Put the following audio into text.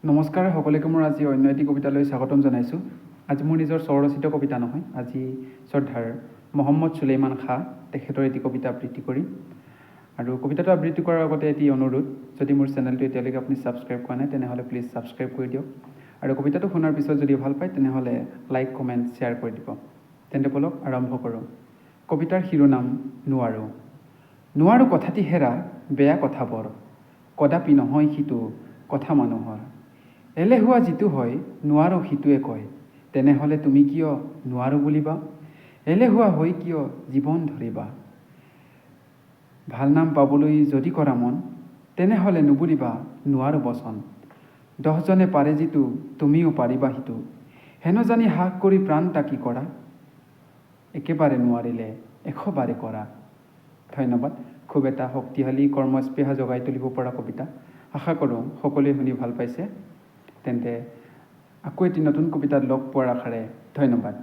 নমস্কাৰ সকলোকে মোৰ আজি অন্য এটি কবিতালৈ স্বাগতম জনাইছোঁ। আজি মোৰ নিজৰ স্বৰচিত কবিতা নহয়, আজি শ্ৰদ্ধাৰ মহম্মদ সুলেইমান খাঁ তেখেতৰ এটি কবিতা আবৃত্তি কৰিম। আৰু কবিতাটো আবৃত্তি কৰাৰ আগতে এটি অনুৰোধ, যদি মোৰ চেনেলটো এতিয়ালৈকে আপুনি ছাবস্ক্ৰাইব কৰা নাই তেনেহ'লে প্লিজ ছাবস্ক্ৰাইব কৰি দিয়ক। আৰু কবিতাটো শুনাৰ পিছত যদি ভাল পায় তেনেহ'লে লাইক কমেণ্ট শ্বেয়াৰ কৰি দিব। তেন্তে বলক আৰম্ভ কৰোঁ। কবিতাৰ শিৰোনাম নোৱাৰোঁ। নোৱাৰোঁ কথাটি হেৰা বেয়া কথা বৰ, কদাপি নহয় সিটো কথা মানুহৰ। এলেহুৱা যিটো হয় নোৱাৰোঁ সিটোৱে কয়, তেনেহ'লে তুমি কিয় নোৱাৰোঁ বুলিবা? এলেহুৱা হৈ কিয় জীৱন ধৰিবা? ভাল নাম পাবলৈ যদি কৰা মন, তেনেহ'লে নুবুলিবা নোৱাৰোঁ বচন। 10জনে পাৰে যিটো তুমিও পাৰিবা সিটো, হেন জানি হাস কৰি প্ৰাণ তাকি কৰা। একেবাৰে নোৱাৰিলে 100 বাৰে কৰা। ধন্যবাদ। খুব এটা শক্তিশালী কৰ্মস্পৃহা জগাই তুলিব পৰা কবিতা। আশা কৰোঁ সকলোৱে শুনি ভাল পাইছে। তেন্তে আকৌ এটি নতুন কবিতাত লগ পোৱাৰ আশাৰে ধন্যবাদ।